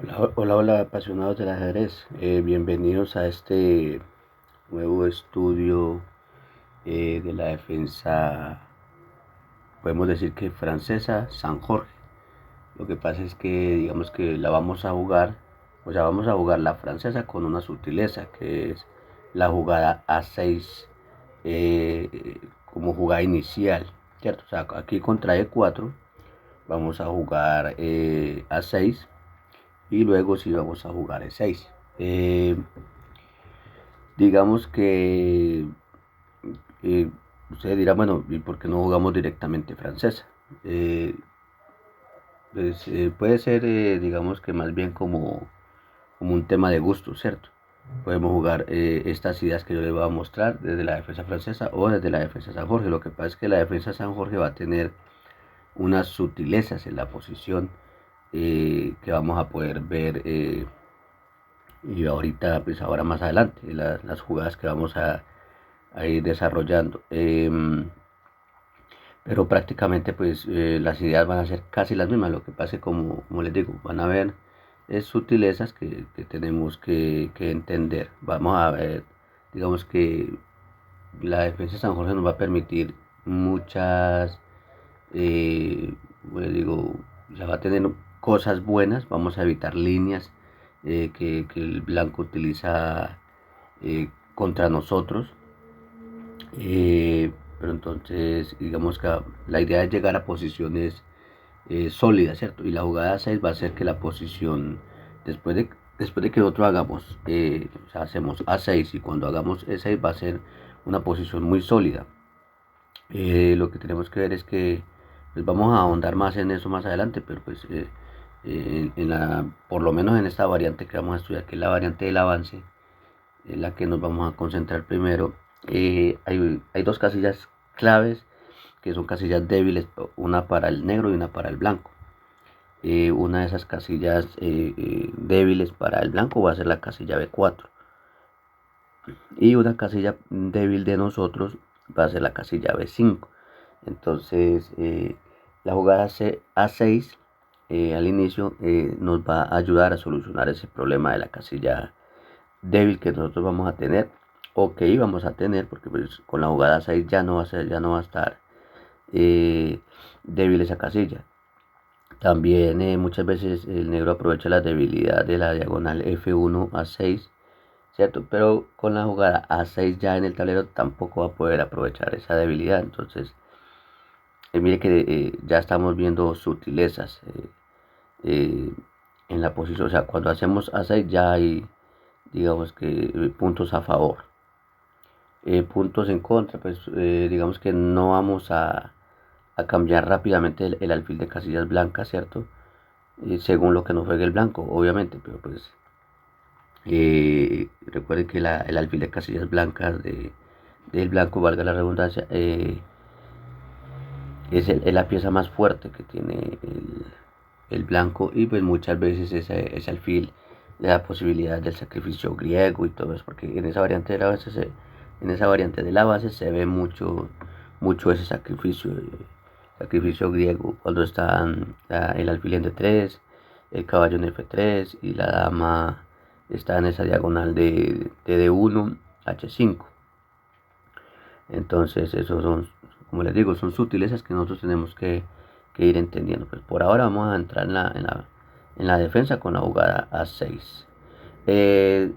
Hola, hola, hola, apasionados del ajedrez. Bienvenidos a este nuevo estudio de la defensa, podemos decir que francesa, San Jorge. Lo que pasa es que, digamos que la vamos a jugar, o sea, vamos a jugar la francesa con una sutileza, que es la jugada A6 como jugada inicial, ¿cierto? O sea, aquí contra E4 vamos a jugar A6 y luego sí vamos a jugar E6. Eh, digamos que eh, ustedes dirán, bueno, ¿y por qué no jugamos directamente francesa? Eh, puede ser, digamos que más bien como un tema de gusto, ¿cierto? Podemos jugar estas ideas que yo les voy a mostrar desde la defensa francesa o desde la defensa San Jorge. Lo que pasa es que la defensa San Jorge va a tener unas sutilezas en la posición que vamos a poder ver y ahorita, pues ahora más adelante, las jugadas que vamos a ir desarrollando. Pero prácticamente pues las ideas van a ser casi las mismas. Lo que pase, como les digo, van a haber sutilezas que tenemos que entender. Vamos a ver, digamos que la defensa de San Jorge nos va a permitir muchas, pues digo, o sea, va a tener cosas buenas. Vamos a evitar líneas que el blanco utiliza contra nosotros. Pero entonces, digamos que la idea es llegar a posiciones sólidas, ¿cierto? Y la jugada 6 va a ser que la posición, después de, después de que nosotros hagamos, o sea, hacemos A6 y cuando hagamos E6 va a ser una posición muy sólida. Lo que tenemos que ver es que pues vamos a ahondar más en eso más adelante, pero pues por lo menos en esta variante que vamos a estudiar, que es la variante del avance, en la que nos vamos a concentrar primero. Hay dos casillas claves que son casillas débiles, una para el negro y una para el blanco. Una de esas casillas débiles para el blanco va a ser la casilla B4 y una casilla débil de nosotros va a ser la casilla B5. Entonces la jugada A6 al inicio nos va a ayudar a solucionar ese problema de la casilla débil que nosotros vamos a tener o que íbamos a tener, porque pues con la jugada 6 ya no va a estar débil esa casilla. También muchas veces el negro aprovecha la debilidad de la diagonal F1 a 6, ¿cierto? Pero con la jugada A6 ya en el tablero tampoco va a poder aprovechar esa debilidad. Entonces, mire que ya estamos viendo sutilezas eh, en la posición. O sea, cuando hacemos A6 ya hay, digamos que, puntos a favor. Puntos en contra, pues digamos que no vamos a cambiar rápidamente el alfil de casillas blancas, ¿cierto? Según lo que nos juegue el blanco, obviamente, pero pues recuerden que el alfil de casillas blancas del blanco, valga la redundancia, es la pieza más fuerte que tiene el blanco y pues muchas veces ese alfil le da posibilidad del sacrificio griego y todo eso, porque en esa variante de la base en esa variante de la base se ve mucho ese sacrificio griego cuando está el alfil en D3, el caballo en F3 y la dama está en esa diagonal de D1 H5. Entonces esos son, como les digo, son sutilezas que nosotros tenemos que ir entendiendo. Pues por ahora vamos a entrar en la defensa con la jugada A6. Eh,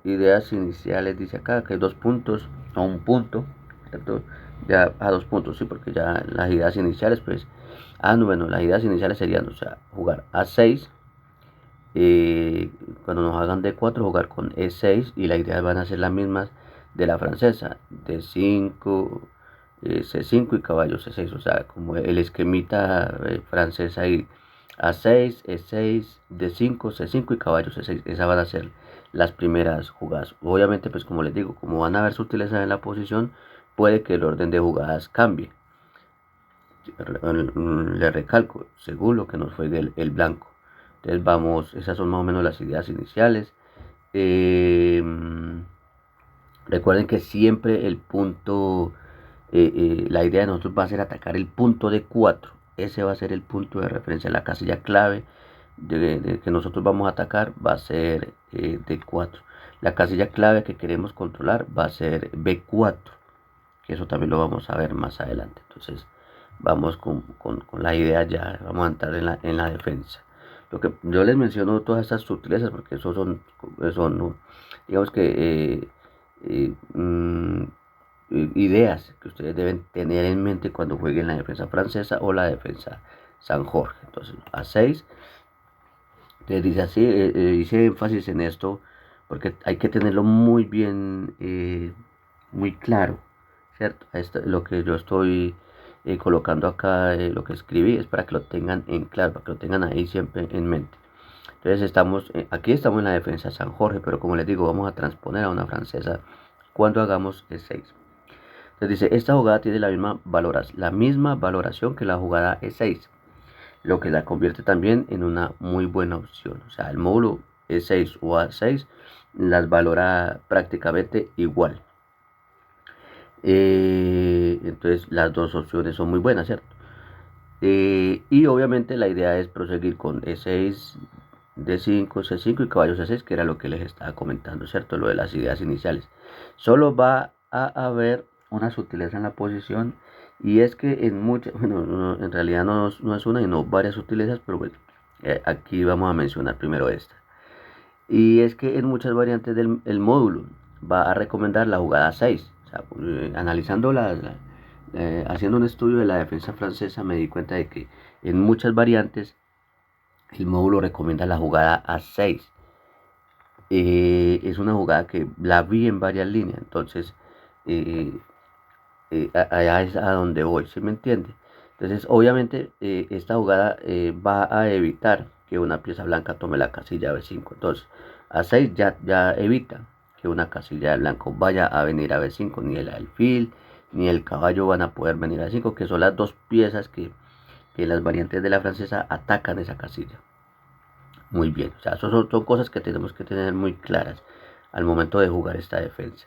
ideas iniciales, dice acá que hay dos puntos o un punto, ¿cierto? Ya a dos puntos, sí, porque ya las ideas iniciales, pues, no, bueno, las ideas iniciales serían, o sea, jugar A6, cuando nos hagan D4, jugar con E6 y las ideas van a ser las mismas de la francesa, D5, C5 y caballo C6, o sea, como el esquemita francés ahí, A6, E6, D5, C5 y caballo C6, esas van a ser las primeras jugadas. Obviamente, pues como les digo, como van a haber sutilezas en la posición, puede que el orden de jugadas cambie. Le recalco, según lo que nos fue el blanco. Entonces vamos, esas son más o menos las ideas iniciales. Eh, recuerden que siempre el punto, la idea de nosotros va a ser atacar el punto de 4. Ese va a ser el punto de referencia, la casilla clave de que nosotros vamos a atacar va a ser D4. La casilla clave que queremos controlar va a ser B4, que eso también lo vamos a ver más adelante. Entonces vamos con la idea ya, vamos a entrar en la defensa. Lo que yo les menciono todas estas sutilezas porque eso son digamos que eh, mm, ideas que ustedes deben tener en mente cuando jueguen la defensa francesa o la defensa San Jorge. Entonces a 6 les dice así, hice énfasis en esto porque hay que tenerlo muy bien, muy claro, ¿cierto? Lo que yo estoy colocando acá, lo que escribí, es para que lo tengan en claro, para que lo tengan ahí siempre en mente. Entonces aquí estamos en la defensa San Jorge, pero como les digo, vamos a transponer a una francesa cuando hagamos el 6. Entonces dice, esta jugada tiene la misma valoración que la jugada E6, lo que la convierte también en una muy buena opción. O sea, el módulo E6 o A6 las valora prácticamente igual. Entonces las dos opciones son muy buenas, ¿cierto? Y obviamente la idea es proseguir con E6, D5, C5 y caballo C6, que era lo que les estaba comentando, ¿cierto? Lo de las ideas iniciales. Solo va a haber una sutileza en la posición, y es que en muchas, bueno, en realidad no es una y no varias sutilezas, pero bueno, aquí vamos a mencionar primero esta. Y es que en muchas variantes del el módulo va a recomendar la jugada 6. O sea, analizando haciendo un estudio de la defensa francesa, me di cuenta de que en muchas variantes el módulo recomienda la jugada A6. Es una jugada que la vi en varias líneas, entonces eh, allá es a donde voy, ¿sí me entiende? Entonces, obviamente, esta jugada va a evitar que una pieza blanca tome la casilla B5. Entonces, A6 ya evita que una casilla de blanco vaya a venir a B5, ni el alfil ni el caballo van a poder venir a B5, que son las dos piezas que las variantes de la francesa atacan esa casilla. Muy bien, o sea, son cosas que tenemos que tener muy claras al momento de jugar esta defensa.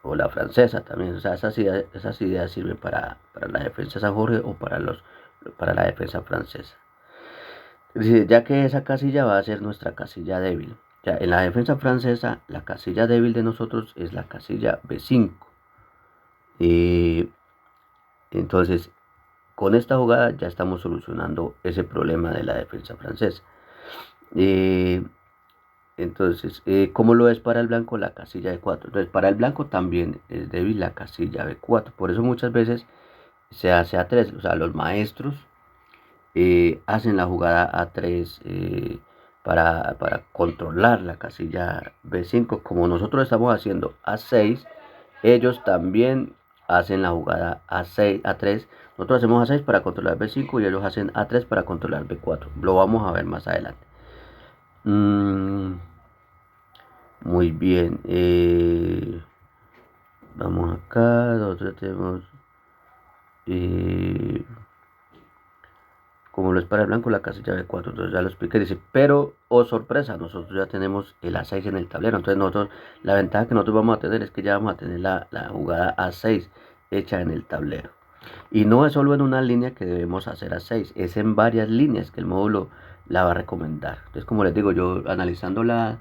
O la francesa también, o sea, esas ideas sirven para la defensa San Jorge o para la defensa francesa. Ya que esa casilla va a ser nuestra casilla débil. Ya, en la defensa francesa, la casilla débil de nosotros es la casilla B5. Entonces, con esta jugada ya estamos solucionando ese problema de la defensa francesa. Entonces, ¿cómo lo es para el blanco? La casilla de 4. Entonces, para el blanco también es débil la casilla de 4. Por eso muchas veces se hace A3. O sea, los maestros hacen la jugada A3 para controlar la casilla B5. Como nosotros estamos haciendo A6, ellos también hacen la jugada A6, A3. Nosotros hacemos A6 para controlar B5 y ellos hacen A3 para controlar B4. Lo vamos a ver más adelante. Muy bien. Vamos acá. Nosotros tenemos. Como lo es para el blanco, la casilla de 4. Entonces ya lo expliqué. Dice, pero, oh sorpresa, nosotros ya tenemos el A6 en el tablero. Entonces nosotros, la ventaja que nosotros vamos a tener es que ya vamos a tener la jugada A6 hecha en el tablero. Y no es solo en una línea que debemos hacer A6, es en varias líneas que el módulo la va a recomendar. Entonces, como les digo, yo analizando las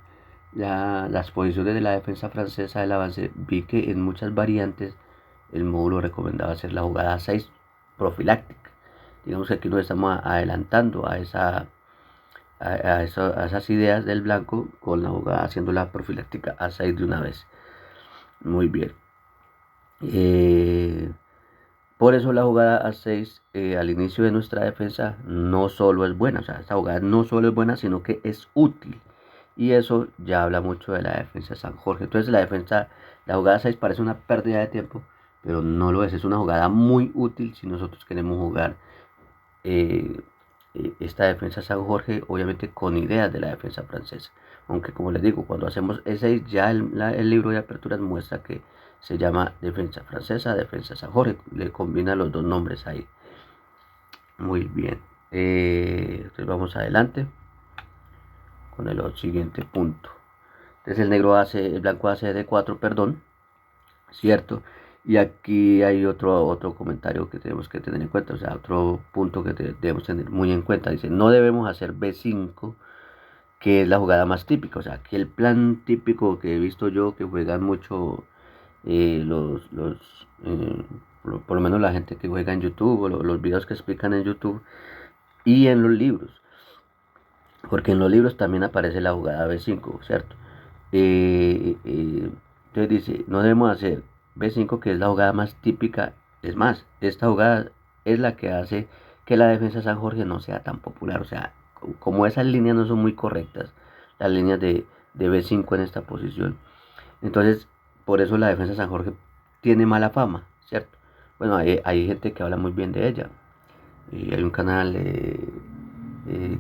posiciones de la defensa francesa del avance, vi que en muchas variantes el módulo recomendaba hacer la jugada A6 profiláctica. Digamos que aquí nos estamos adelantando a esas ideas del blanco con la jugada haciendo la profiláctica A6 de una vez. Muy bien. Por eso la jugada A6 al inicio de nuestra defensa no solo es buena, o sea, esta jugada no solo es buena, sino que es útil. Y eso ya habla mucho de la defensa de San Jorge. Entonces la jugada 6 parece una pérdida de tiempo, pero no lo es una jugada muy útil si nosotros queremos jugar eh, esta defensa San Jorge, obviamente con ideas de la defensa francesa. Aunque como les digo, cuando hacemos E6 ya el libro de aperturas muestra que se llama defensa francesa, defensa San Jorge, le combina los dos nombres ahí. Muy bien, entonces vamos adelante con el siguiente punto. Entonces el blanco hace D4, perdón, cierto, Y aquí hay otro comentario que tenemos que tener en cuenta, o sea, otro punto que debemos tener muy en cuenta. Dice, no debemos hacer B5, que es la jugada más típica. O sea, que el plan típico que he visto yo que juegan mucho por lo menos la gente que juega en YouTube o los videos que explican en YouTube y en los libros. Porque en los libros también aparece la jugada B5, ¿cierto? Entonces dice, no debemos hacer B5, que es la jugada más típica. Es más, esta jugada es la que hace que la defensa de San Jorge no sea tan popular. O sea, como esas líneas no son muy correctas, las líneas de B5 en esta posición. Entonces, por eso la defensa de San Jorge tiene mala fama, ¿cierto? Bueno, hay gente que habla muy bien de ella. Y hay un canal,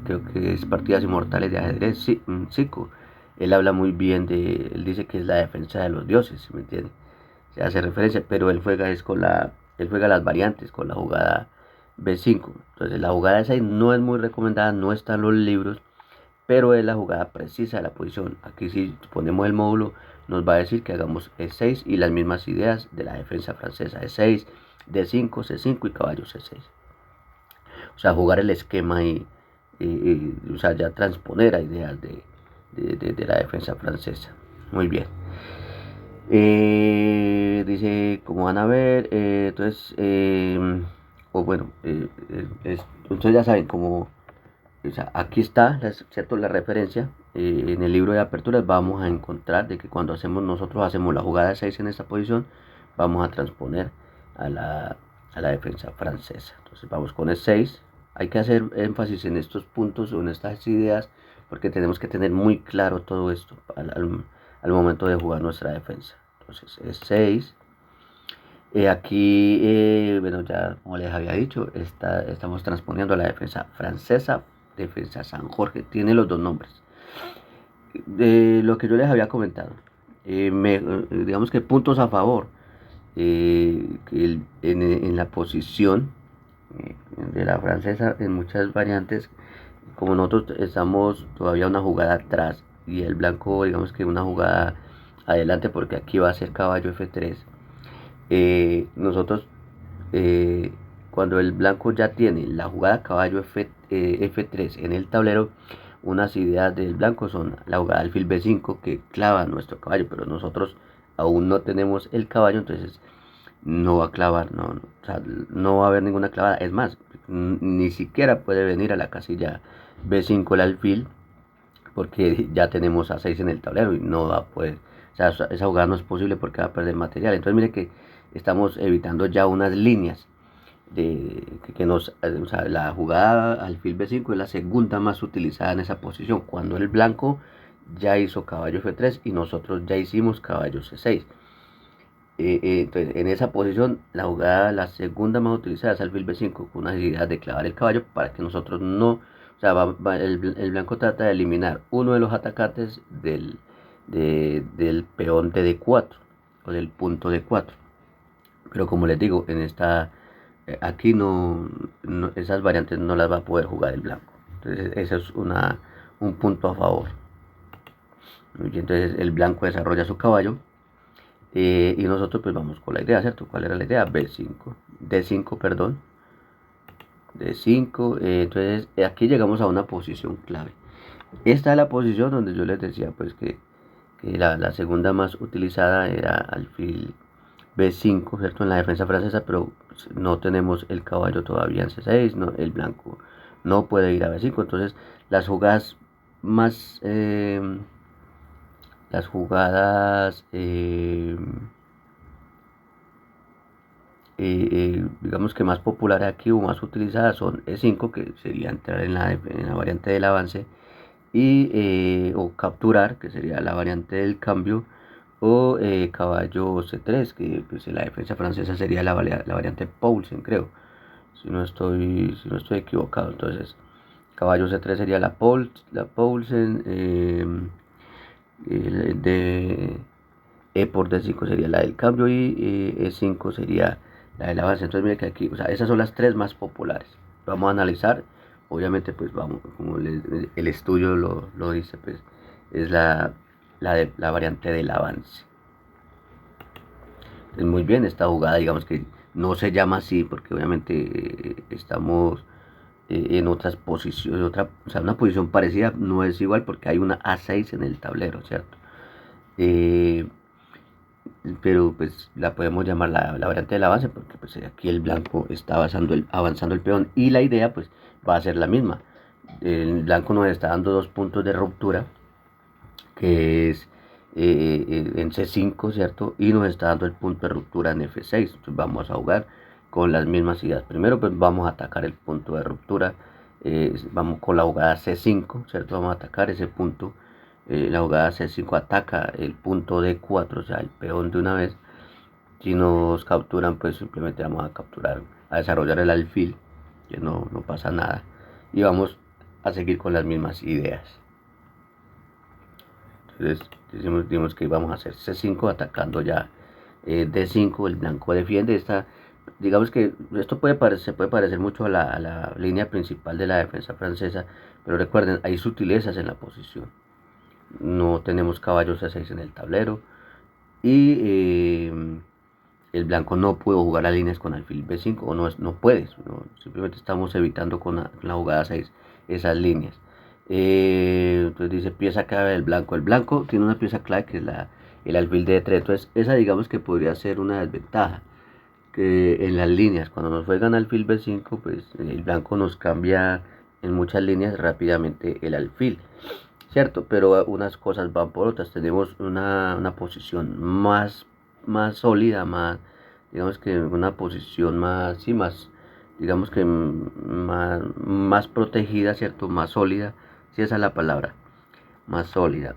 creo que es Partidas Inmortales de Ajedrez, sí, Zico. Él habla muy bien él dice que es la defensa de los dioses, ¿sí me entiende? Se hace referencia, pero él juega las variantes con la jugada B5. Entonces la jugada de 6 no es muy recomendada, no está en los libros, pero es la jugada precisa de la posición. Aquí si ponemos el módulo nos va a decir que hagamos E6 y las mismas ideas de la defensa francesa: E6, D5, C5 y caballo C6. O sea, jugar el esquema o sea, ya transponer a ideas de la defensa francesa. Muy bien. Dice, como van a ver, entonces, o bueno, entonces ya saben, como, o sea, aquí está, ¿cierto? La referencia. En el libro de aperturas vamos a encontrar de que cuando nosotros hacemos la jugada de 6 en esta posición, vamos a transponer a la defensa francesa. Entonces vamos con el 6. Hay que hacer énfasis en estos puntos o en estas ideas porque tenemos que tener muy claro todo esto al momento de jugar nuestra defensa. Entonces es 6. Aquí, bueno, ya como les había dicho, estamos transponiendo a la defensa francesa, defensa San Jorge. Tiene los dos nombres. De lo que yo les había comentado, digamos que puntos a favor. En la posición de la francesa, en muchas variantes, como nosotros estamos todavía una jugada atrás y el blanco, digamos que una jugada adelante, porque aquí va a ser caballo F3. Nosotros, eh, cuando el blanco ya tiene la jugada caballo F3 en el tablero, unas ideas del blanco son la jugada alfil B5 que clava nuestro caballo, pero nosotros aún no tenemos el caballo, entonces no va a clavar, no, o sea, no va a haber ninguna clavada. Es más, ni siquiera puede venir a la casilla B5 el alfil, porque ya tenemos a 6 en el tablero y no va a poder, o sea, esa jugada no es posible porque va a perder material. Entonces mire que estamos evitando ya unas líneas que nos, o sea, la jugada alfil B5 es la segunda más utilizada en esa posición, cuando el blanco ya hizo caballo F3 y nosotros ya hicimos caballo C6. Entonces, en esa posición, la segunda más utilizada es alfil B5, con una idea de clavar el caballo para que nosotros no, o sea, el blanco trata de eliminar uno de los atacantes del peón de D4 o del punto D4. Pero como les digo, aquí esas variantes no las va a poder jugar el blanco. Entonces, eso es un punto a favor. Entonces, el blanco desarrolla su caballo. Y nosotros pues vamos con la idea, ¿cierto? ¿Cuál era la idea? B5, D5, perdón. D5, entonces aquí llegamos a una posición clave. Esta es la posición donde yo les decía pues que la segunda más utilizada era alfil B5, ¿cierto? En la defensa francesa, pero no tenemos el caballo todavía en C6, no, el blanco no puede ir a B5, entonces las jugadas más... las jugadas digamos que más populares aquí o más utilizadas son E5, que sería entrar en la variante del avance, o capturar, que sería la variante del cambio, o caballo C3, que pues, en la defensa francesa sería la variante Poulsen, creo, si no estoy equivocado. Entonces caballo C3 sería la Poulsen, de E por D5 sería la del cambio y E5 sería la del avance. Entonces mire que aquí, o sea, esas son las tres más populares. Vamos a analizar, obviamente pues vamos, como el estudio lo dice, pues es la variante del avance. Muy bien, esta jugada, digamos que no se llama así porque obviamente estamos en otras posiciones, o sea, una posición parecida no es igual porque hay una A6 en el tablero, ¿cierto? Eh, pero pues la podemos llamar la variante del avance porque pues aquí el blanco está avanzando el peón y la idea pues va a ser la misma. El blanco nos está dando dos puntos de ruptura que es en C5, ¿cierto? Y nos está dando el punto de ruptura en F6. Entonces vamos a jugar con las mismas ideas. Primero pues vamos a atacar el punto de ruptura. Vamos con la jugada C5, ¿cierto? Vamos a atacar ese punto. La jugada C5 ataca el punto D4, o sea, el peón de una vez. Si nos capturan, pues simplemente vamos a capturar, a desarrollar el alfil, que no pasa nada. Y vamos a seguir con las mismas ideas. Entonces decimos que vamos a hacer C5 atacando ya D5, el blanco defiende esta. Digamos que esto se puede parecer mucho a la línea principal de la defensa francesa, pero recuerden, hay sutilezas en la posición. No tenemos caballo C6 en el tablero y el blanco no pudo jugar a líneas con alfil B5, o no puede, simplemente estamos evitando con la jugada 6 esas líneas. Entonces dice pieza clave del blanco. El blanco tiene una pieza clave que es el alfil de D3, entonces esa digamos que podría ser una desventaja. Que en las líneas, cuando nos juegan alfil B5, pues el blanco nos cambia en muchas líneas rápidamente el alfil, ¿cierto? Pero unas cosas van por otras. Tenemos una posición más sólida, digamos que una posición más, sí, digamos que más protegida, ¿cierto? Más sólida, si esa es la palabra, más sólida.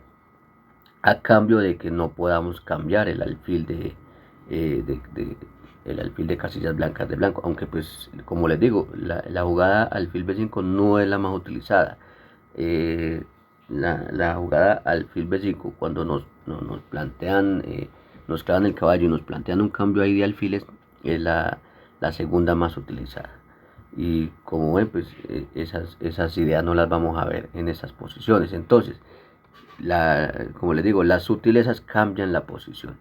A cambio de que no podamos cambiar el alfil el alfil de casillas blancas de blanco, aunque pues como les digo, la jugada alfil B5 no es la más utilizada. Eh, la jugada alfil B5 cuando nos plantean, nos clavan el caballo y nos plantean un cambio ahí de alfiles, es la segunda más utilizada. Y como ven, pues esas ideas no las vamos a ver en esas posiciones. Entonces, como les digo, las sutilezas cambian la posición.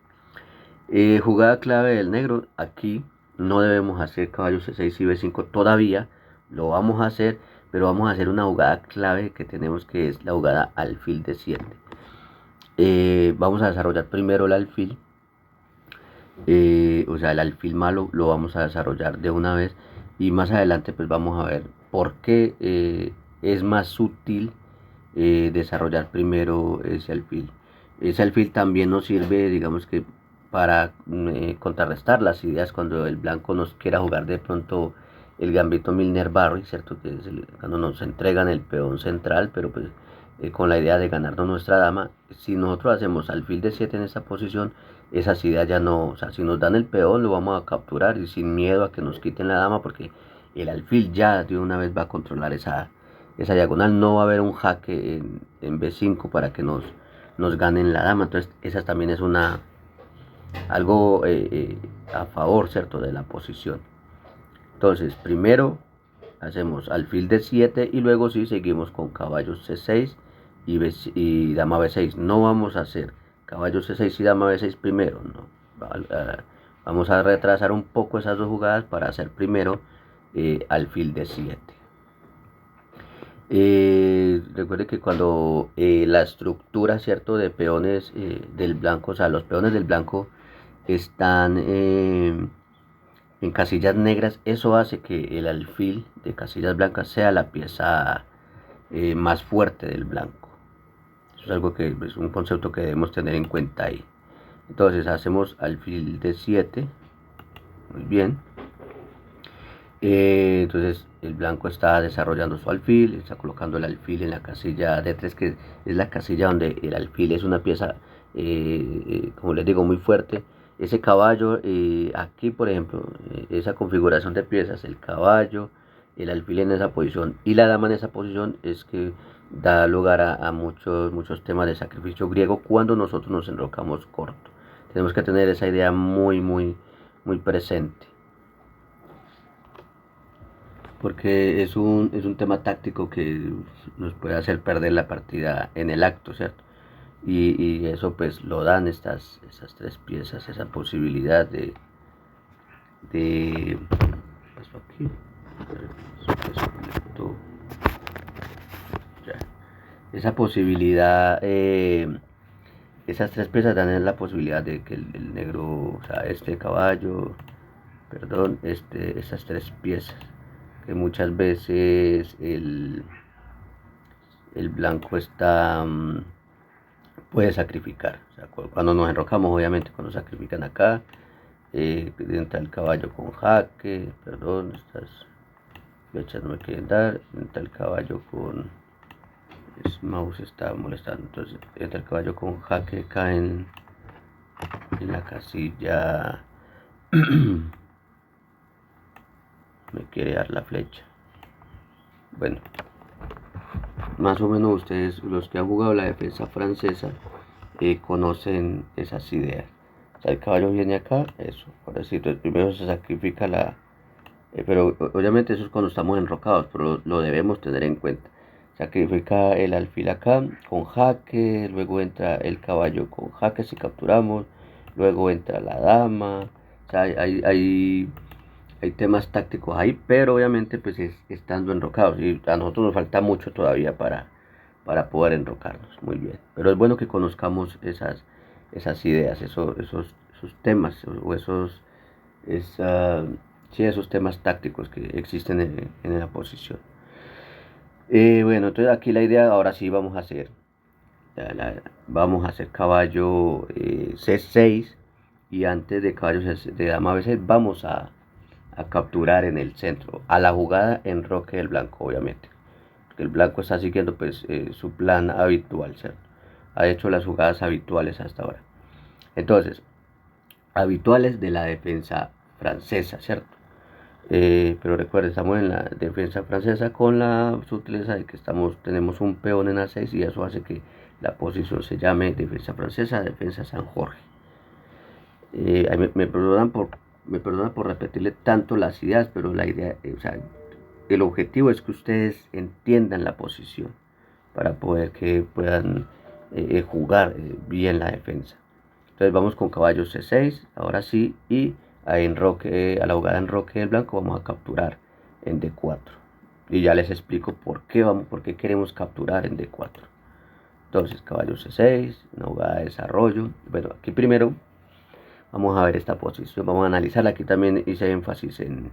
Jugada clave del negro, aquí no debemos hacer caballo C6 y B5 todavía, lo vamos a hacer, pero vamos a hacer una jugada clave que tenemos, que es la jugada alfil de 7. Vamos a desarrollar primero el alfil, o sea el alfil malo lo vamos a desarrollar de una vez y más adelante pues vamos a ver por qué es más sutil desarrollar primero ese alfil. Ese alfil también nos sirve, digamos que para contrarrestar las ideas cuando el blanco nos quiera jugar de pronto el gambito Milner-Barry, ¿cierto? Que es cuando nos entregan el peón central, pero pues con la idea de ganarnos nuestra dama. Si nosotros hacemos alfil de 7 en esa posición, esas ideas ya no, o sea, si nos dan el peón lo vamos a capturar y sin miedo a que nos quiten la dama, porque el alfil ya de una vez va a controlar esa diagonal. No va a haber un jaque en B5 para que nos ganen la dama. Entonces esa también es algo a favor, ¿cierto?, de la posición. Entonces primero hacemos alfil de 7 y luego sí seguimos con caballo C6 y dama B6. No vamos a hacer caballo C6 y dama B6 primero, no. Vamos a retrasar un poco esas dos jugadas para hacer primero alfil de 7. Recuerde que cuando la estructura, ¿cierto?, de peones del blanco, o sea, los peones del blanco están en casillas negras, eso hace que el alfil de casillas blancas sea la pieza más fuerte del blanco. Eso es algo que es un concepto que debemos tener en cuenta ahí. Entonces hacemos alfil de 7, muy bien. Entonces el blanco está desarrollando su alfil, está colocando el alfil en la casilla D3, que es la casilla donde el alfil es una pieza, como les digo, muy fuerte. Ese caballo, aquí por ejemplo, esa configuración de piezas, el caballo, el alfil en esa posición y la dama en esa posición, es que da lugar a muchos temas de sacrificio griego cuando nosotros nos enrocamos corto. Tenemos que tener esa idea muy presente, porque es un tema táctico que nos puede hacer perder la partida en el acto, ¿cierto? y eso pues lo dan esas tres piezas, esa posibilidad de esto aquí, ya. Esa posibilidad, esas tres piezas dan la posibilidad de que el negro, o sea, este caballo, perdón, esas tres piezas, que muchas veces el blanco está, puede sacrificar. O sea, cuando nos enrocamos, obviamente, cuando sacrifican acá, entra el caballo con jaque, perdón, estas flechas no me quieren dar, entra el caballo con, el mouse está molestando, entonces entra el caballo con jaque, caen en la casilla, me quiere dar la flecha. Bueno, más o menos ustedes, los que han jugado la defensa francesa, conocen esas ideas. O sea, el caballo viene acá, eso, por decir, primero se sacrifica pero obviamente eso es cuando estamos enrocados, pero lo debemos tener en cuenta. Sacrifica el alfil acá con jaque, luego entra el caballo con jaque si capturamos, luego entra la dama. O sea, hay temas tácticos ahí, pero obviamente pues estando enrocados, y a nosotros nos falta mucho todavía para poder enrocarnos muy bien. Pero es bueno que conozcamos esas ideas, esos temas o esa, sí, esos temas tácticos que existen en la posición. Bueno, entonces aquí la idea, ahora sí vamos a hacer caballo C6, y antes de caballo de dama B6 vamos a capturar en el centro, a la jugada enroque del blanco, obviamente. Porque el blanco está siguiendo pues su plan habitual, ¿cierto? Ha hecho las jugadas habituales hasta ahora. Entonces, habituales de la defensa francesa, ¿cierto? Pero recuerden, estamos en la defensa francesa con la sutileza de que tenemos un peón en A6, y eso hace que la posición se llame defensa francesa, defensa San Jorge. Me perdonan por repetirle tanto las ideas, pero la idea, o sea, el objetivo es que ustedes entiendan la posición para poder que puedan jugar bien la defensa. Entonces vamos con caballo C6, ahora sí, y a la jugada enroque del blanco vamos a capturar en D4. Y ya les explico por qué queremos capturar en D4. Entonces caballo C6, una jugada de desarrollo. Bueno, aquí primero vamos a ver esta posición, vamos a analizarla. Aquí también hice énfasis en,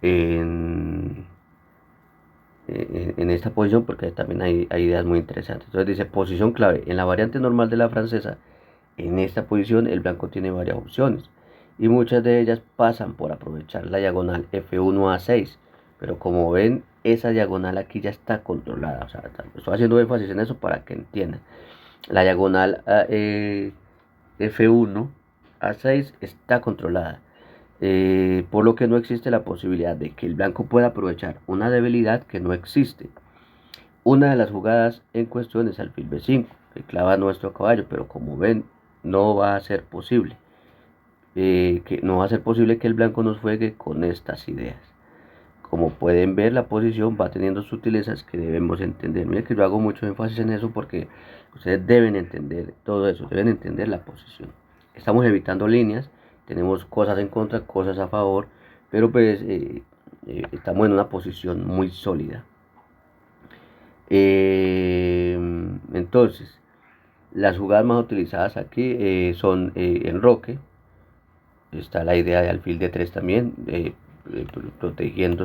en esta posición porque también hay ideas muy interesantes. Entonces dice posición clave. En la variante normal de la francesa, en esta posición el blanco tiene varias opciones, y muchas de ellas pasan por aprovechar la diagonal F1 a 6, pero como ven, esa diagonal aquí ya está controlada. O sea, estoy haciendo énfasis en eso para que entiendan. La diagonal F1 a 6 está controlada, por lo que no existe la posibilidad de que el blanco pueda aprovechar una debilidad que no existe. Una de las jugadas en cuestión es alfil B5, que clava nuestro caballo, pero como ven, no va a ser posible. Que no va a ser posible que el blanco nos juegue con estas ideas. Como pueden ver, la posición va teniendo sutilezas que debemos entender. Miren que yo hago mucho énfasis en eso porque ustedes deben entender todo eso, deben entender la posición. Estamos evitando líneas, tenemos cosas en contra, cosas a favor, pero pues estamos en una posición muy sólida. Entonces, las jugadas más utilizadas aquí son enroque. Está la idea de alfil D3 también,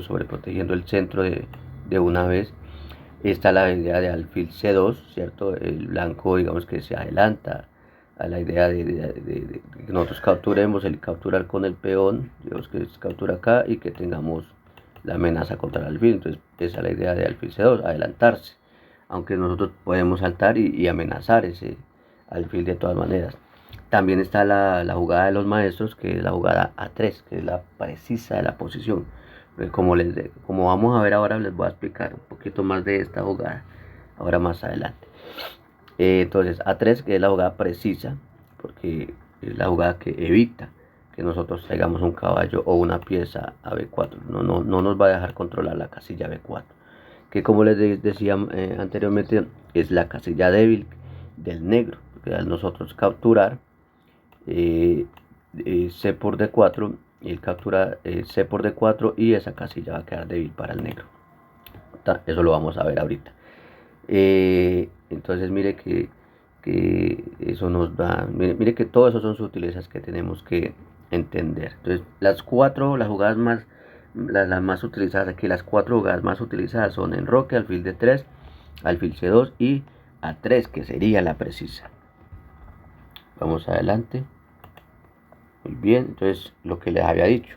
sobreprotegiendo el centro de una vez. Está la idea de alfil C2, ¿cierto? El blanco, digamos que se adelanta a la idea de que nosotros capturemos, el capturar con el peón, digamos que se captura acá y que tengamos la amenaza contra el alfil. Entonces, esa es la idea de alfil C2, adelantarse. Aunque nosotros podemos saltar y amenazar ese alfil de todas maneras. También está la jugada de los maestros, que es la jugada A3, que es la precisa de la posición. Como vamos a ver ahora, les voy a explicar un poquito más de esta jugada, ahora más adelante. Entonces, A3, que es la jugada precisa, porque es la jugada que evita que nosotros traigamos un caballo o una pieza a B4. No nos va a dejar controlar la casilla B4, que como les decía anteriormente, es la casilla débil, del negro, porque al nosotros capturar C por D4, él captura C por D4 y esa casilla va a quedar débil para el negro. Eso lo vamos a ver ahorita. Entonces mire que eso nos da, mire que todo eso son sutilezas que tenemos que entender. Entonces las jugadas más, las más utilizadas aquí, las 4 jugadas más utilizadas son enroque, alfil D3, alfil C2 y A3, que sería la precisa. Vamos adelante. Muy bien, entonces lo que les había dicho,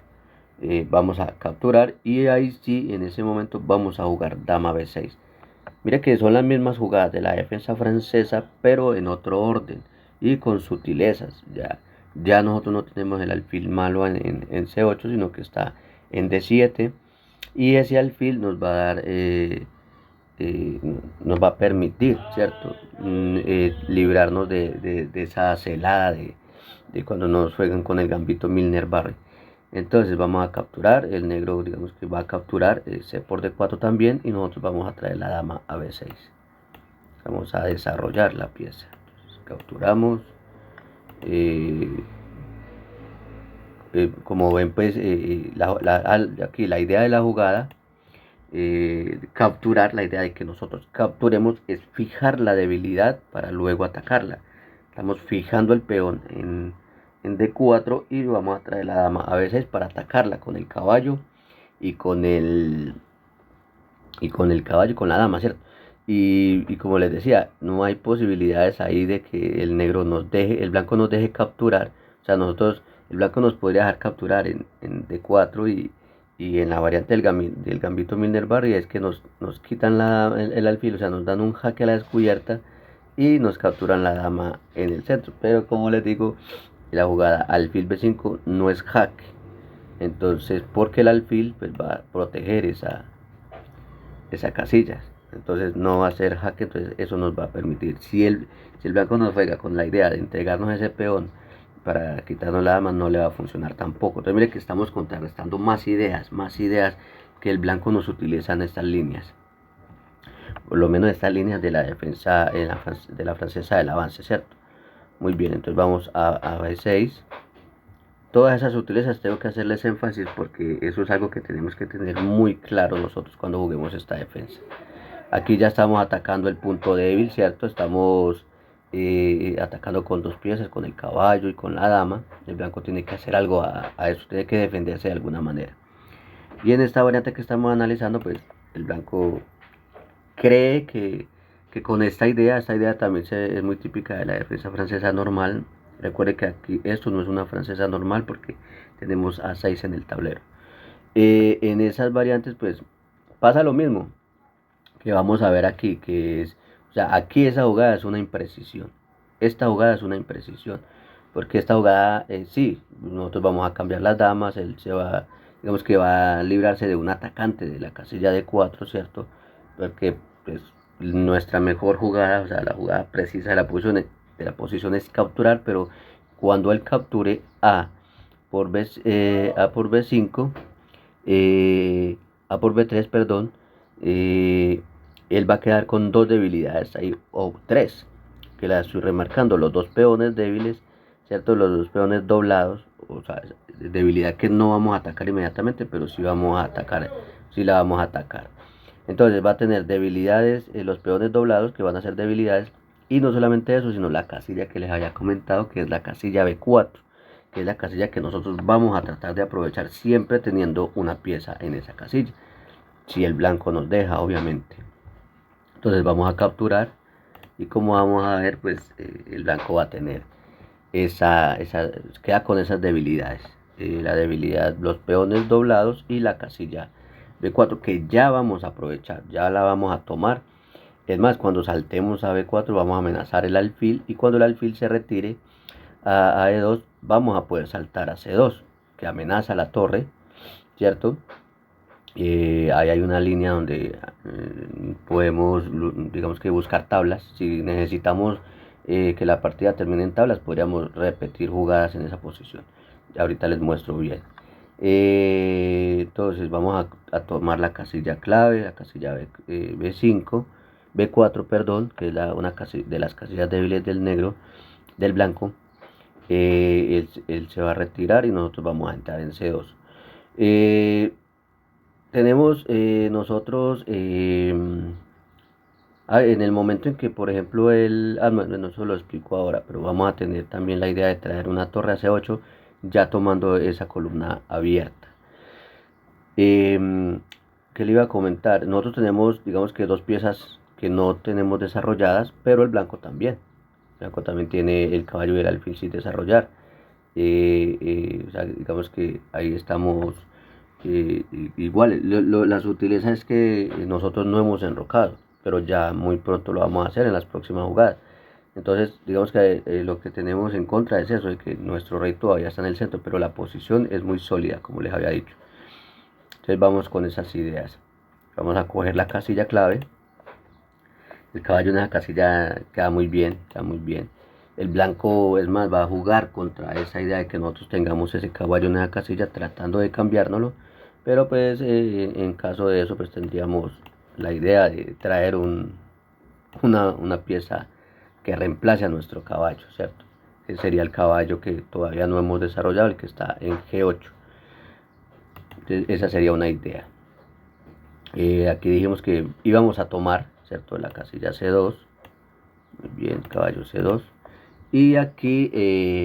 vamos a capturar y ahí sí, en ese momento vamos a jugar dama B6. Mira que son las mismas jugadas de la defensa francesa, pero en otro orden y con sutilezas. Ya nosotros no tenemos el alfil malo en C8, sino que está en D7 y ese alfil nos va a dar, nos va a permitir, ¿cierto? Librarnos de esa celada de cuando nos juegan con el gambito Milner-Barry. Entonces vamos a capturar, el negro digamos que va a capturar C por D4 también y nosotros vamos a traer la dama a B6. Vamos a desarrollar la pieza. Entonces, capturamos. Como ven pues aquí la idea de la jugada, capturar, la idea de que nosotros capturemos es fijar la debilidad para luego atacarla. Estamos fijando el peón en D4 y vamos a traer la dama a B6 para atacarla con el caballo y con el caballo y con la dama, ¿cierto? Y como les decía, no hay posibilidades ahí de que el negro nos deje, el blanco nos deje capturar. O sea, el blanco nos podría dejar capturar en D4 y en la variante del gambito Milner-Barry es que nos quitan el alfil, o sea, nos dan un jaque a la descubierta y nos capturan la dama en el centro. Pero como les digo, la jugada alfil B5 no es jaque. Entonces, porque el alfil pues, va a proteger esa casilla. Entonces no va a ser jaque, entonces eso nos va a permitir. Si el blanco nos juega con la idea de entregarnos ese peón para quitarnos la dama, no le va a funcionar tampoco. Entonces mire que estamos contrarrestando más ideas que el blanco nos utiliza en estas líneas. Por lo menos estas líneas de la defensa de la francesa del avance, ¿cierto? Muy bien, entonces vamos a B6. Todas esas sutilezas tengo que hacerles énfasis porque eso es algo que tenemos que tener muy claro nosotros cuando juguemos esta defensa. Aquí ya estamos atacando el punto débil, ¿cierto? Estamos atacando con dos piezas, con el caballo y con la dama. El blanco tiene que hacer algo a eso, tiene que defenderse de alguna manera. Y en esta variante que estamos analizando, pues el blanco cree que con esta idea también es muy típica de la defensa francesa normal. Recuerde que aquí esto no es una francesa normal porque tenemos A6 en el tablero. En esas variantes pues pasa lo mismo que vamos a ver aquí, que es, o sea, aquí esa jugada es una imprecisión. Esta jugada es una imprecisión. Porque esta jugada, sí, nosotros vamos a cambiar las damas, él se va, digamos que va a librarse de un atacante de la casilla de 4, ¿cierto? Porque pues, nuestra mejor jugada, o sea, la jugada precisa de la posición es capturar, pero cuando él capture A por B5, A por B3, perdón, él va a quedar con dos debilidades ahí, o tres, que las estoy remarcando, los dos peones débiles, ¿cierto? Los dos peones doblados, o sea, debilidad que no vamos a atacar inmediatamente, pero sí vamos a atacar, sí la vamos a atacar. Entonces va a tener debilidades, los peones doblados que van a ser debilidades, y no solamente eso, sino la casilla que les había comentado, que es la casilla B4, que es la casilla que nosotros vamos a tratar de aprovechar siempre teniendo una pieza en esa casilla, si el blanco nos deja, obviamente. Entonces vamos a capturar y como vamos a ver, pues el blanco va a tener queda con esas debilidades, la debilidad, los peones doblados y la casilla B4 que ya vamos a aprovechar, ya la vamos a tomar. Es más, cuando saltemos a B4 vamos a amenazar el alfil y cuando el alfil se retire a E2 vamos a poder saltar a C2 que amenaza la torre, ¿cierto? Ahí hay una línea donde podemos, digamos que buscar tablas. Si necesitamos que la partida termine en tablas, podríamos repetir jugadas en esa posición. Ahorita les muestro bien. Entonces vamos a tomar la casilla clave, la casilla B5. B4, perdón, que es una de las casillas débiles del negro, del blanco. Él se va a retirar y nosotros vamos a entrar en C2. Tenemos nosotros en el momento en que, por ejemplo, no se lo explico ahora, pero vamos a tener también la idea de traer una torre a C8, ya tomando esa columna abierta. ¿Qué le iba a comentar? Nosotros tenemos, digamos que dos piezas que no tenemos desarrolladas, pero el blanco también. El blanco también tiene el caballo y el alfil sin desarrollar. O sea, digamos que ahí estamos igual. La sutileza es que nosotros no hemos enrocado, pero ya muy pronto lo vamos a hacer en las próximas jugadas. Entonces, digamos que lo que tenemos en contra es eso, de que nuestro rey todavía está en el centro, pero la posición es muy sólida, como les había dicho. Entonces vamos con esas ideas. Vamos a coger la casilla clave. El caballo en esa casilla queda muy bien, queda muy bien. El blanco, es más, va a jugar contra esa idea de que nosotros tengamos ese caballo en esa casilla tratando de cambiárnoslo. Pero pues en caso de eso pues tendríamos la idea de traer una pieza que reemplace a nuestro caballo, ¿cierto? Que sería el caballo que todavía no hemos desarrollado, el que está en G8. Entonces, esa sería una idea. Aquí dijimos que íbamos a tomar, ¿cierto? La casilla C2. Muy bien, caballo C2. Y aquí,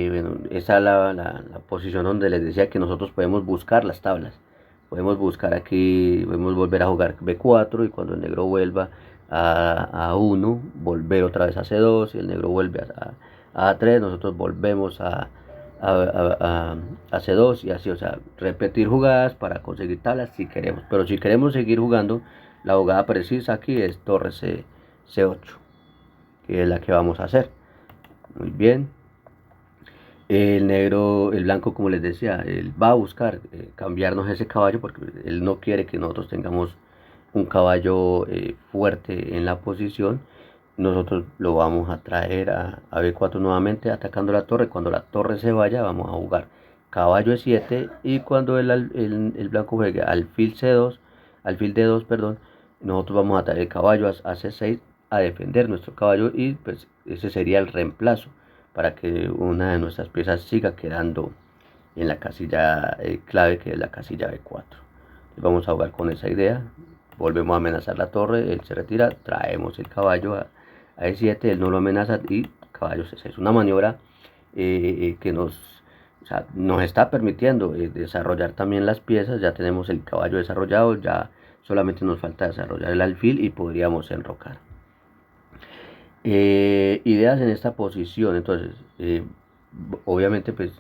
bueno, esa es la posición donde les decía que nosotros podemos buscar las tablas. Podemos buscar aquí, podemos volver a jugar B4 y cuando el negro vuelva a 1, volver otra vez a C2 y el negro vuelve a A3, nosotros volvemos a C2 y así, o sea, repetir jugadas para conseguir tablas si queremos. Pero si queremos seguir jugando, la jugada precisa aquí es torre C8, que es la que vamos a hacer. Muy bien. El negro, el blanco, como les decía, él va a buscar cambiarnos ese caballo porque él no quiere que nosotros tengamos un caballo fuerte en la posición. Nosotros lo vamos a traer a B4 nuevamente atacando la torre. Cuando la torre se vaya vamos a jugar caballo E7 y cuando el blanco juegue alfil C2, alfil D2, perdón, nosotros vamos a traer el caballo a C6 a defender nuestro caballo y pues ese sería el reemplazo para que una de nuestras piezas siga quedando en la casilla clave, que es la casilla B4. Vamos a jugar con esa idea. Volvemos a amenazar la torre, él se retira, traemos el caballo a E7, él no lo amenaza y caballo C6. Es una maniobra que o sea, nos está permitiendo desarrollar también las piezas. Ya tenemos el caballo desarrollado, ya solamente nos falta desarrollar el alfil y podríamos enrocar. Ideas en esta posición. Entonces, obviamente pues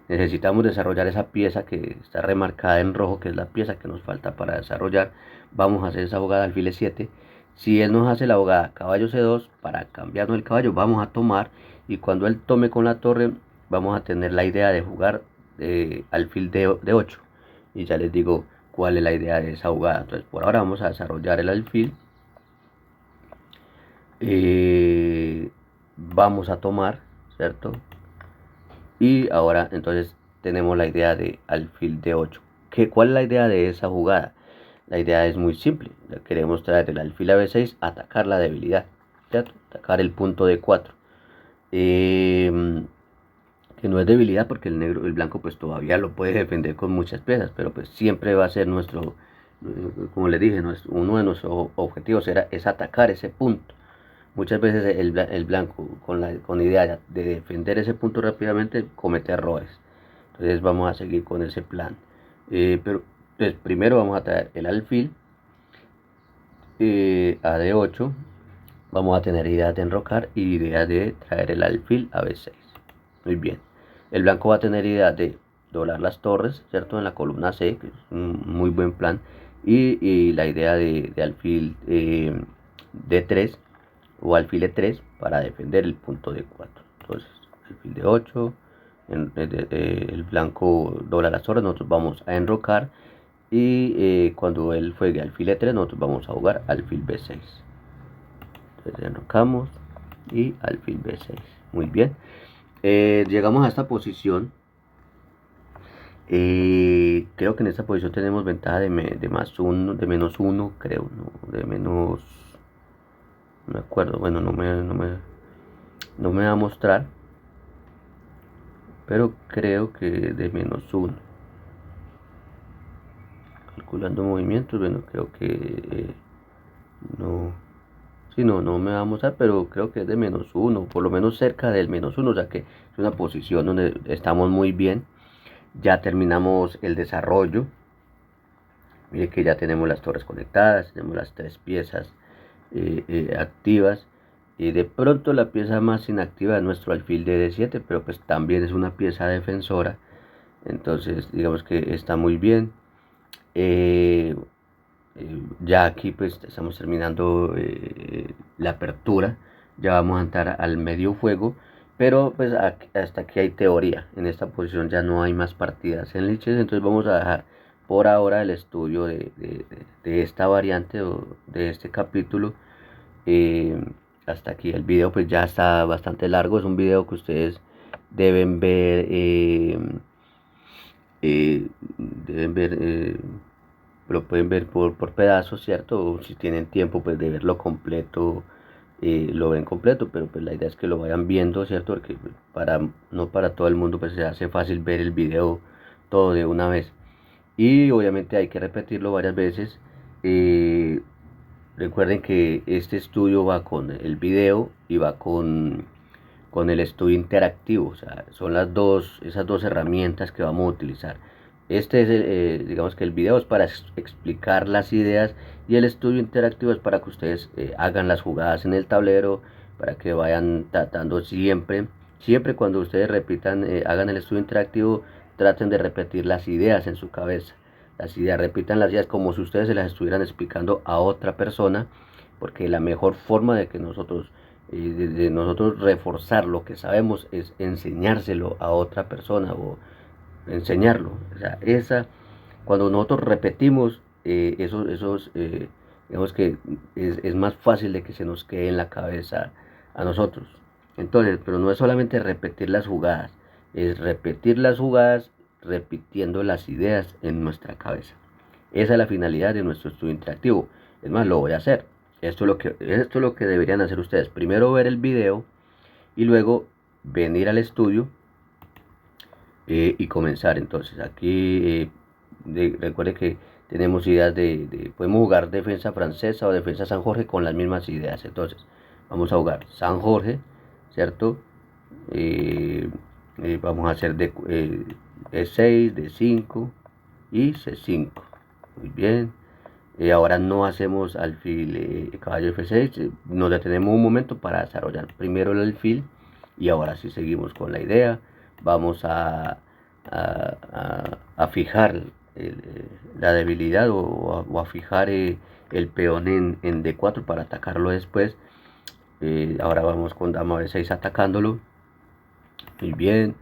necesitamos desarrollar esa pieza que está remarcada en rojo, que es la pieza que nos falta para desarrollar. Vamos a hacer esa jugada alfil E7. Si él nos hace la jugada caballo C2, para cambiarnos el caballo vamos a tomar, y cuando él tome con la torre vamos a tener la idea de jugar alfil D8, y ya les digo cuál es la idea de esa jugada. Entonces por ahora vamos a desarrollar el alfil. Vamos a tomar, ¿cierto? Y ahora entonces tenemos la idea de alfil D8. ¿Cuál es la idea de esa jugada? La idea es muy simple. Queremos traer el alfil a B6, atacar la debilidad, ¿cierto? Atacar el punto D4. Que no es debilidad porque el blanco pues todavía lo puede defender con muchas piezas, pero pues siempre va a ser nuestro, como les dije, uno de nuestros objetivos es atacar ese punto. Muchas veces el blanco con la idea de defender ese punto rápidamente comete errores. Entonces vamos a seguir con ese plan. Pero pues, primero vamos a traer el alfil a D8. Vamos a tener ideas de enrocar y ideas de traer el alfil a B6. Muy bien. El blanco va a tener idea de doblar las torres, ¿cierto? En la columna C, que es un muy buen plan. Y la idea de alfil D3 o alfil E3 para defender el punto D4. Entonces, alfil D8, el blanco dobla las torres, nosotros vamos a enrocar. Y cuando él juegue alfil E3, nosotros vamos a jugar alfil B6. Entonces enrocamos y alfil B6. Muy bien. Llegamos a esta posición Creo que en esta posición tenemos ventaja de más uno, de menos uno, creo, ¿no? De menos, no me acuerdo, bueno, no me va a mostrar, pero creo que de menos uno. Calculando movimientos, bueno, creo que no, sí, no me va a mostrar, pero creo que es de menos uno, por lo menos cerca del menos uno, o sea que es una posición donde estamos muy bien. Ya terminamos el desarrollo. Mire que ya tenemos las torres conectadas, tenemos las tres piezas activas. Y de pronto la pieza más inactiva es nuestro alfil de D7, pero pues también es una pieza defensora. Entonces digamos que está muy bien. Eh, ya aquí pues estamos terminando la apertura. Ya vamos a entrar al medio fuego. Pero pues hasta aquí hay teoría. En esta posición ya no hay más partidas en liches. Entonces vamos a dejar por ahora el estudio de esta variante o de este capítulo. eh, Hasta aquí el video pues ya está bastante largo. Es un video que ustedes deben ver. Deben ver, lo pueden ver por pedazos, ¿cierto? O si tienen tiempo pues de verlo completo, lo ven completo, pero pues la idea es que lo vayan viendo, ¿cierto? Porque no para todo el mundo pues se hace fácil ver el video todo de una vez. Y obviamente hay que repetirlo varias veces. Eh, Recuerden que este estudio va con el video y va con el estudio interactivo, o sea, son esas dos herramientas que vamos a utilizar. Este es digamos que el video es para explicar las ideas y el estudio interactivo es para que ustedes hagan las jugadas en el tablero, para que vayan tratando siempre cuando ustedes repitan, hagan el estudio interactivo, traten de repetir las ideas en su cabeza. Las ideas, repitan las ideas como si ustedes se las estuvieran explicando a otra persona, porque la mejor forma de que nosotros de nosotros reforzar lo que sabemos es enseñárselo a otra persona o enseñarlo. O sea, cuando nosotros repetimos digamos que es más fácil de que se nos quede en la cabeza a nosotros. Entonces, pero no es solamente repetir las jugadas, es repetir las jugadas repitiendo las ideas en nuestra cabeza. Esa es la finalidad de nuestro estudio interactivo. Es más, lo voy a hacer. Esto es lo que deberían hacer ustedes. Primero ver el video y luego venir al estudio y comenzar. Entonces aquí recuerde que tenemos ideas podemos jugar defensa francesa o defensa San Jorge con las mismas ideas. Entonces vamos a jugar San Jorge, ¿cierto? Vamos a hacer D6, D5 y C5. Muy bien. Ahora no hacemos alfil caballo F6, nos detenemos un momento para desarrollar primero el alfil y ahora sí seguimos con la idea. Vamos a fijar la debilidad o a fijar el peón en D4 para atacarlo después. Ahora vamos con dama B6 atacándolo. Muy bien.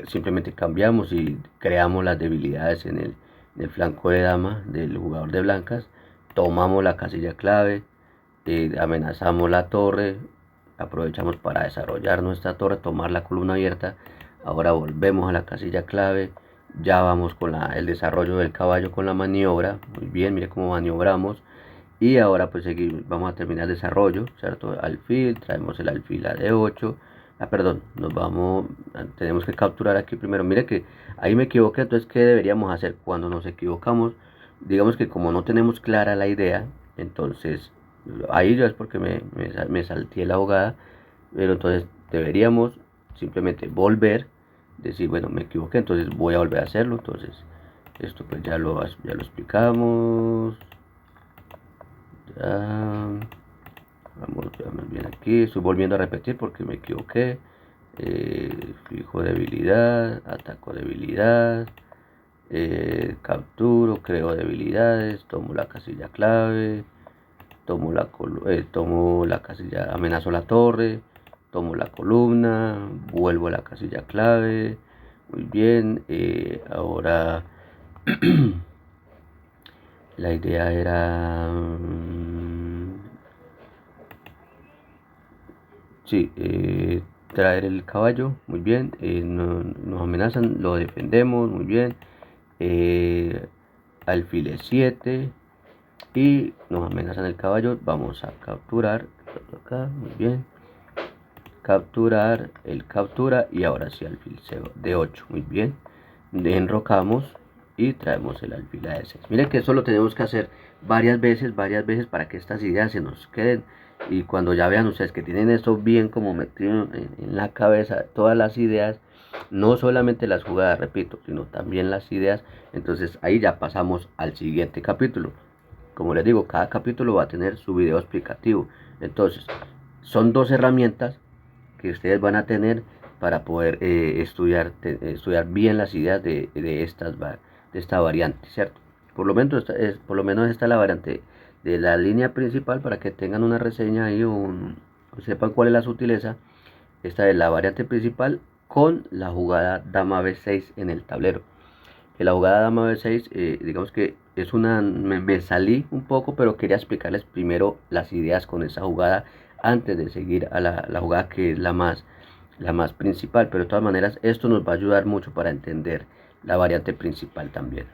Simplemente cambiamos y creamos las debilidades en el flanco de dama del jugador de blancas. Tomamos la casilla clave, amenazamos la torre, aprovechamos para desarrollar nuestra torre, tomar la columna abierta. Ahora volvemos a la casilla clave, ya vamos con el desarrollo del caballo con la maniobra. Muy bien, mire cómo maniobramos. Y ahora pues vamos a terminar el desarrollo, ¿cierto? Alfil, traemos el alfil a D8. Perdón, tenemos que capturar aquí primero. Mire que ahí me equivoqué, entonces ¿qué deberíamos hacer cuando nos equivocamos? Digamos que como no tenemos clara la idea, entonces ahí ya es porque me salté la jugada, pero entonces deberíamos simplemente volver, decir, bueno, me equivoqué, entonces voy a volver a hacerlo. Entonces esto pues ya lo explicamos. Vamos bien aquí, estoy volviendo a repetir porque me equivoqué. Fijo debilidad, ataco debilidad, capturo, creo debilidades, tomo la casilla clave, tomo la casilla, amenazo la torre, tomo la columna, vuelvo a la casilla clave. Muy bien, ahora la idea era sí, traer el caballo, muy bien, nos amenazan, lo defendemos, muy bien, alfil E7 y nos amenazan el caballo, vamos a capturar, acá, muy bien, capturar, el captura y ahora sí alfil D8, muy bien, enrocamos y traemos el alfil a E6. Miren que eso lo tenemos que hacer varias veces para que estas ideas se nos queden y cuando ya vean ustedes que tienen esto bien como metido en la cabeza, todas las ideas, no solamente las jugadas, repito, sino también las ideas, entonces ahí ya pasamos al siguiente capítulo. Como les digo, cada capítulo va a tener su video explicativo. Entonces, son dos herramientas que ustedes van a tener para poder estudiar bien las ideas de esta variante, ¿cierto? Por lo menos esta es la variante de la línea principal para que tengan una reseña ahí sepan cuál es la sutileza. Esta es la variante principal con la jugada dama b6 en el tablero. Que la jugada dama b6, digamos que es me salí un poco, pero quería explicarles primero las ideas con esa jugada antes de seguir a la jugada que es la más principal, pero de todas maneras esto nos va a ayudar mucho para entender la variante principal también.